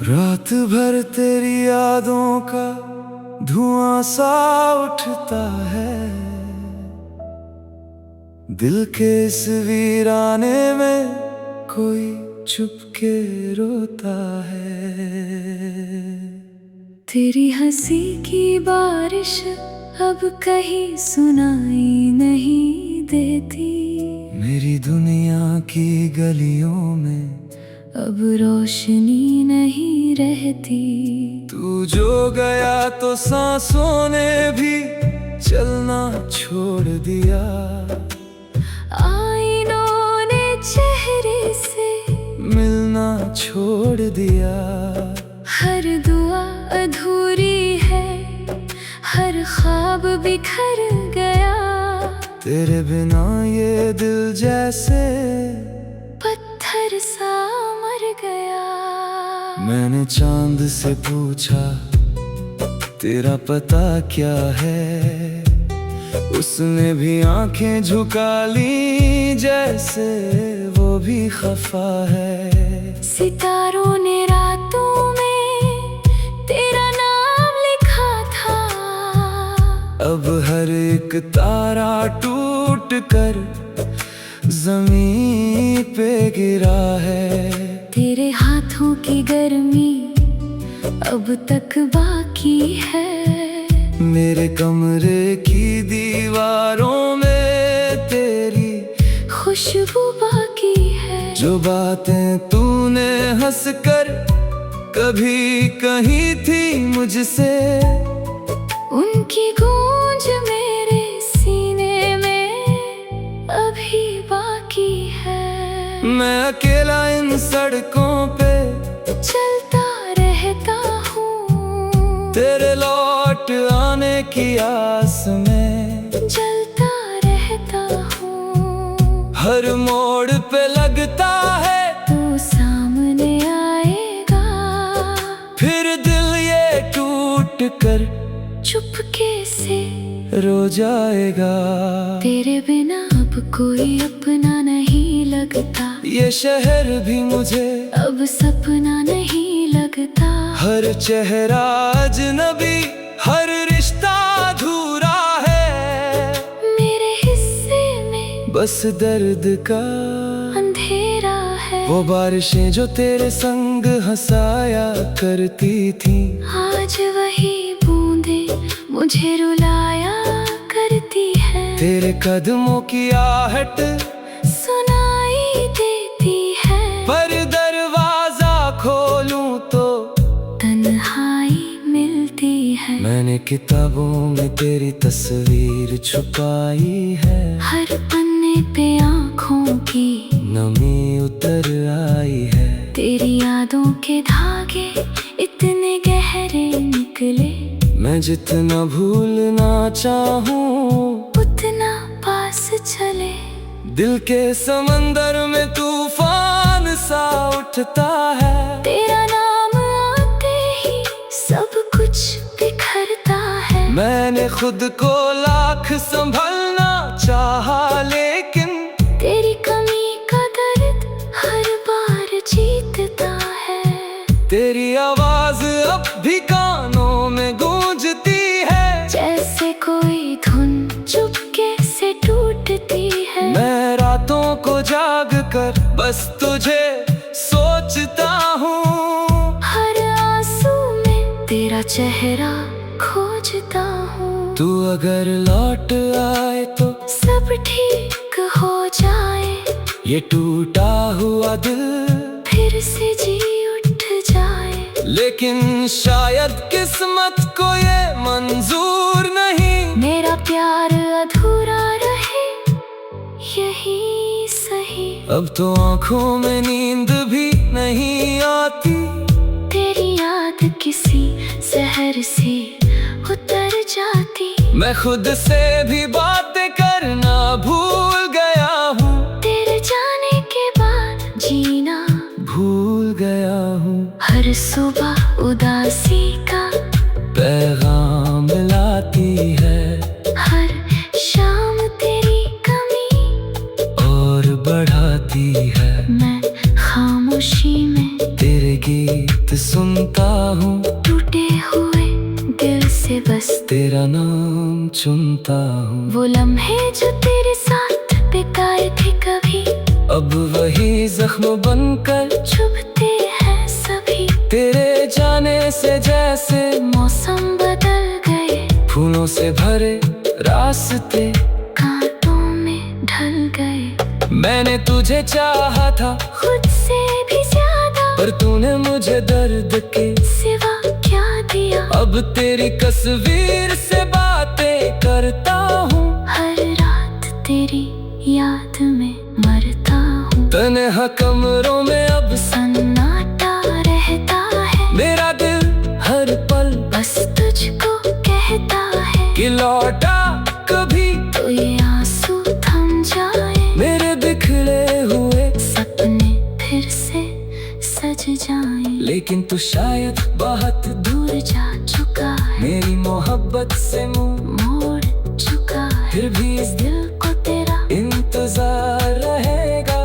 रात भर तेरी यादों का धुआं सा उठता है, दिल के इस वीराने में कोई चुपके रोता है। तेरी हंसी की बारिश अब कहीं सुनाई नहीं देती, मेरी दुनिया की गलियों में अब रोशनी नहीं रहती। तू जो गया तो सांसों ने भी चलना छोड़ दिया, आईनों ने चेहरे से मिलना छोड़ दिया। हर दुआ अधूरी है, हर ख्वाब बिखर गया। तेरे बिना ये दिल जैसे पत्थर सा मर गया। मैंने चांद से पूछा तेरा पता क्या है, उसने भी आंखें झुका ली जैसे वो भी खफा है। सितारों ने रातों में तेरा नाम लिखा था, अब हर एक तारा टूट कर ज़मीन पे गिरा है। तेरे हाथों की गर्मी अब तक बाकी है, मेरे कमरे की दीवारों में तेरी खुशबू बाकी है। जो बातें तूने हंसकर कभी कही थी मुझसे, उनकी गूंज मेरे सीने में अभी बाकी है। मैं अकेला इन सड़कों पे चलता रहता हूँ, तेरे लौट आने की आस में जलता रहता हूँ। हर मोड़ पे लगता है तू सामने आएगा, फिर दिल ये टूट कर चुपके से रो जाएगा। तेरे बिना अब कोई अपना नहीं लगता, ये शहर भी मुझे अब सपना नहीं लगता। हर चेहरा अजनबी, हर रिश्ता अधूरा है। मेरे हिस्से में बस दर्द का अंधेरा है। वो बारिशें जो तेरे संग हंसाया करती थी, आज वही बूंदे मुझे रुलाया करती है। तेरे कदमों की आहट सुनाई देती है, पर दरवाजा खोलूं तो तन्हाई मिलती है। मैंने किताबों में तेरी तस्वीर छुपाई है, हर पन्ने पे आँखों की नमी उतर आई है। तेरी यादों के धागे इतने गहरे निकले, मैं जितना भूलना चाहूँ उतना पास चले। दिल के समंदर में तूफान सा उठता है, तेरा नाम आते ही सब कुछ बिखरता है। मैंने खुद को लाख संभलना चाहा, लेकिन तेरी कमी का दर्द हर बार जीतता है। तेरी आवाज अब भी कानों में गूंजती है, जैसे कोई धुन चुपके से टूटती है। मैं रातों को जाग कर बस तुझे सोचता हूँ, हर आंसू में तेरा चेहरा खोजता हूँ। तू अगर लौट आए तो सब ठीक हो जाए, ये टूटा हुआ दिल फिर से जी उठ जाए। लेकिन शायद किस्मत को ये मंजूर नहीं, मेरा प्यार अधूरा रहे यही सही। अब तो आंखों में नींद भी नहीं आती, तेरी याद किसी शहर से उतर जाती। मैं खुद से भी बातें करना भूल गया हूँ, तेरे जाने के बाद जीना भूल गया हूँ। हर सुबह उदासी का पैगाम लाती है, हर शाम तेरी कमी और बढ़ाती रहती है। मैं खामोशी में तेरे गीत सुनता हूँ, टूटे हुए दिल से बस तेरा नाम चुनता हूँ। वो लम्हे जो तेरे साथ बिताए थे कभी, अब वही जख्म बनकर चुभते हैं सभी। तेरे जाने से जैसे मौसम बदल गए, फूलों से भरे रास्ते कांटों में ढल गए। मैंने तुझे चाहा था खुद से भी ज्यादा, पर तूने मुझे दर्द के सिवा क्या दिया। अब तेरी तस्वीर से बातें करता हूँ, हर रात तेरी याद में मरता हूँ। तन्हा कमरों में अब सन्नाटा रहता है, मेरा दिल हर पल बस तुझको कहता है कि लौटा कभी तो ये आंसू थम जाए। मेरे बिखरे हुए सपने फिर से सज जाए, लेकिन तू शायद बहुत दूर जा चुका है, मेरी मोहब्बत से मुंह मोड़ चुका है। फिर भी इस दिल को तेरा इंतजार रहेगा,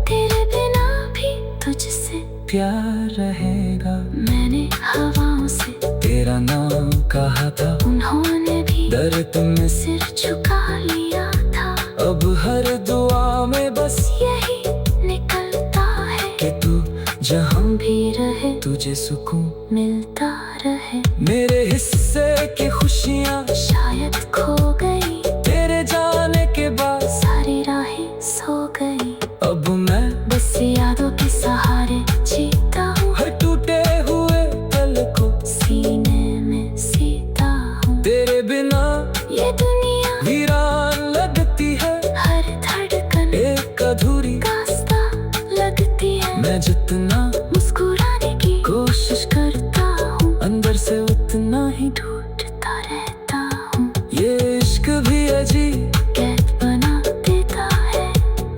तेरे बिना भी तुझसे प्यार रहेगा। मैंने हवाओं से तेरा नाम कहा था, उन्होंने भी दर्द में सिर झुका लिया था। अब हर दुआ में बस यही निकलता है कि तू जहाँ भी रहे, तुझे सुकून मिलता रहे। मेरे हिस्से की खुशियाँ शायद खो गई, तेरे जाने के बाद सारी राहें सो गई। अब मैं बस यादों के सहारे जीता हूँ, हर टूटे हुए पल को सीने में सीता हूँ। तेरे बिना ये दुनिया वीरान लगती है, हर धड़कन एक अधूरी दास्तां लगती है। मैं जितना मुस्कुराने की कोशिश करता हूँ, अंदर से उतना ही ढूंढता रहता हूँ। ये इश्क भी अजीब कैद बना देता है,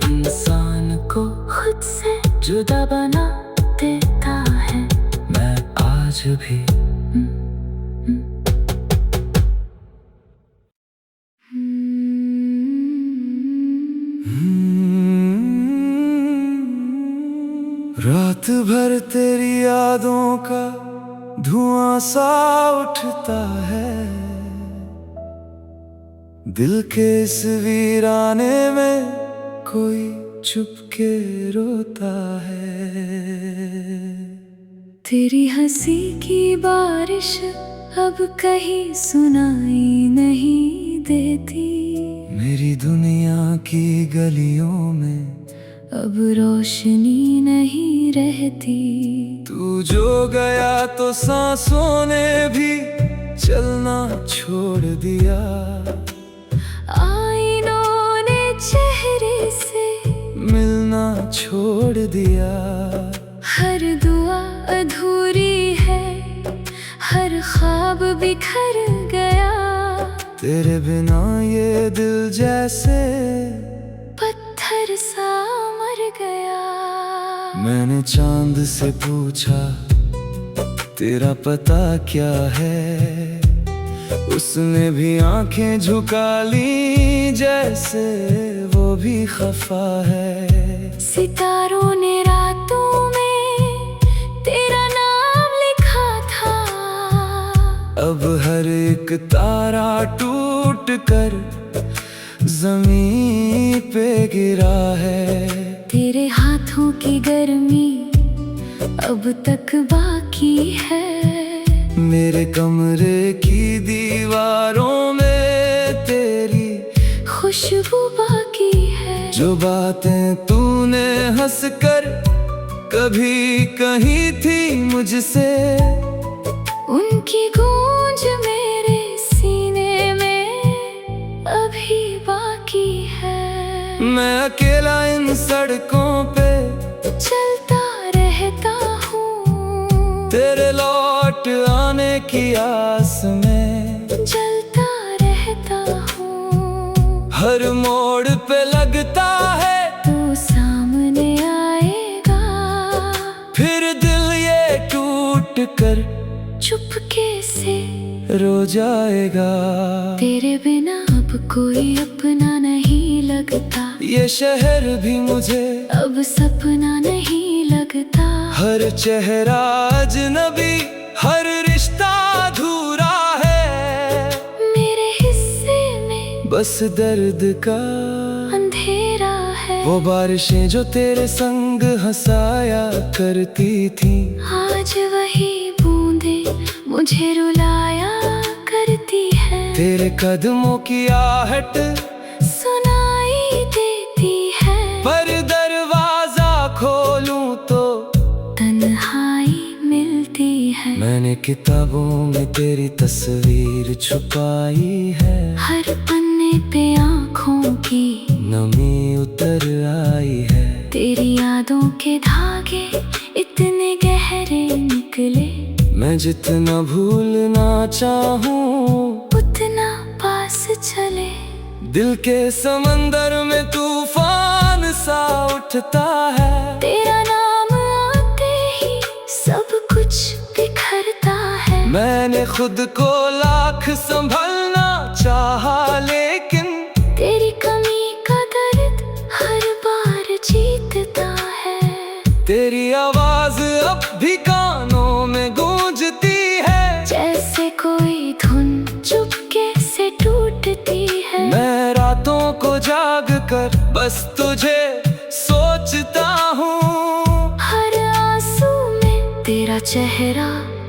इंसान को खुद से जुदा बना देता है। मैं आज भी रात भर तेरी यादों का धुआं सा उठता है, दिल के इस वीराने में कोई चुपके रोता है। तेरी हंसी की बारिश अब कहीं सुनाई नहीं देती, मेरी दुनिया की गलियों में अब रोशनी नहीं रहती। तू जो गया तो सांसों ने भी चलना छोड़ दिया, आईनों ने चेहरे से मिलना छोड़ दिया। हर दुआ अधूरी है, हर ख्वाब बिखर गया। तेरे बिना ये दिल जैसे पत्थर सा मर गया। मैंने चांद से पूछा तेरा पता क्या है, उसने भी आंखें झुका ली जैसे वो भी खफा है। सितारों ने रातों में तेरा नाम लिखा था, अब हर एक तारा टूट कर जमीन पे गिरा है। तेरे हाथों की गर्मी अब तक बाकी है, मेरे कमरे की दीवारों में तेरी खुशबू बाकी है। जो बातें तूने हंसकर कभी कही थी मुझसे, उनकी गूंज मेरे सीने में अभी बाकी है। मैं अकेला इन सड़कों पे चलता रहता हूँ, तेरे लौट आने की आस में चलता रहता हूँ। हर मोड़ पे लगता है तू सामने आएगा, फिर दिल ये टूट कर चुपके से रो जाएगा। तेरे बिना अब कोई अपना नहीं लगता, ये शहर भी मुझे अब सपना नहीं लगता। हर चेहरा अजनबी, हर रिश्ता अधूरा है। मेरे हिस्से में बस दर्द का अंधेरा है। वो बारिशें जो तेरे संग हंसाया करती थी, आज वही बूंदे मुझे रुलाया करती है। तेरे कदमों की आहट सुनाई देती है, पर दरवाजा खोलूं तो तन्हाई मिलती है। मैंने किताबों में तेरी तस्वीर छुपाई है। हर पन्ने पे आँखों की नमी उतर आई है। तेरी यादों के धागे इतने गहरे निकले, मैं जितना भूलना चाहूँ उतना पास चले। दिल के समंदर में तूफान सा उठता है। तेरा नाम आते ही सब कुछ बिखरता है। मैंने खुद को लाख संभलना चाहा, लेकिन तेरी कमी का दर्द हर बार जीतता है। तेरी आवाज अब भी कानों में गूंजती है, जैसे कोई धुन चुपके से टूटती है। मैं रातों को जाग कर बस तुझे सोचता हूँ। हर आंसू में तेरा चेहरा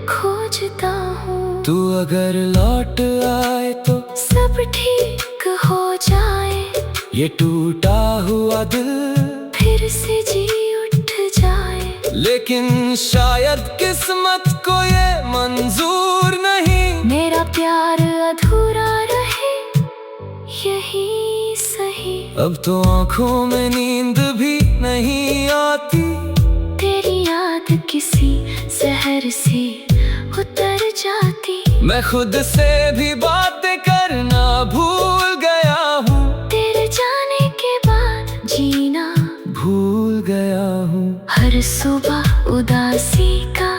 खोजता हूँ। तू अगर लौट आए तो सब ठीक हो जाए, ये टूटा हुआ दिल फिर से जी उठ जाए। लेकिन शायद किस्मत को ये मंजूर नहीं, मेरा प्यार अधूरा रहे यही सही। अब तो आंखों में नींद भी नहीं आती। तेरी याद किसी जहर सी उतर जाती। मैं खुद से भी बातें करना भूल गया हूँ। तेरे जाने के बाद जीना भूल गया हूँ। हर सुबह उदासी का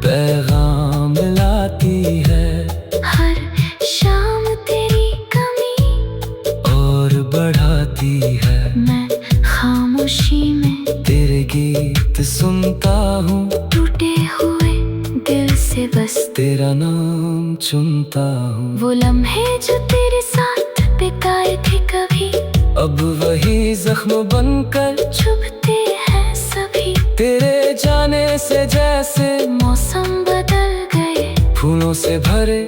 पैगाम लाती है, हर शाम तेरी कमी और बढ़ाती है। मैं खामोशी में तेरे गीत सुनता हूँ, टूटे हुए दिल से बस तेरा नाम चुनता हूँ। वो लम्हे जो तेरे साथ बिताए थे कभी, अब वही जख्म बनकर चुभते हैं सभी। तेरे जाने से जैसे मौसम बदल गए, फूलों से भरे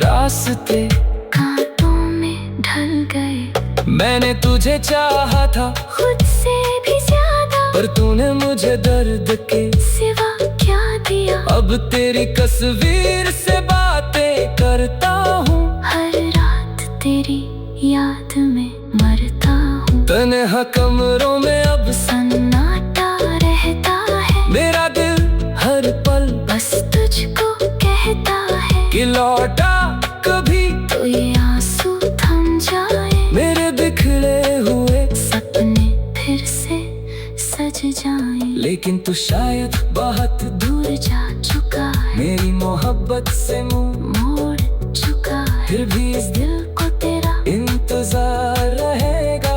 रास्ते कांटों में ढल गए। मैंने तुझे चाहा था खुद से भी ज्यादा, पर तूने मुझे दर्द के सिवा क्या दिया। अब तेरी तस्वीर से बातें करता हूँ, हर रात तेरी याद में मरता हूँ। तन्हा कमरों में अब सन्नाटा रहता है, मेरा दिल हर पल बस तुझको कहता है कि लौटा कभी तो ये आंसू थम जाए। मेरे बिखरे हुए सपने फिर से सज जाए। लेकिन तू शायद बहुत दूर जा चुका है, मेरी मोहब्बत से मुंह मोड़ चुका है। फिर भी इस दिल को तेरा इंतजार रहेगा,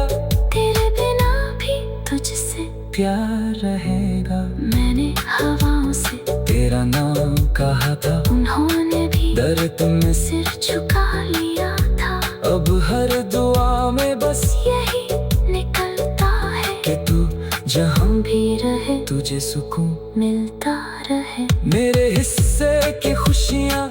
तेरे बिना भी तुझसे प्यार रहेगा। मैंने हवाओं से तेरा नाम कहा था, उन्होंने भी दर्द में सिर झुका लिया था। अब हर दुआ में बस यही निकलता है कि तू जहाँ भी रहे, तुझे सुकून मिलता रहे। मेरे हिस्से की खुशियाँ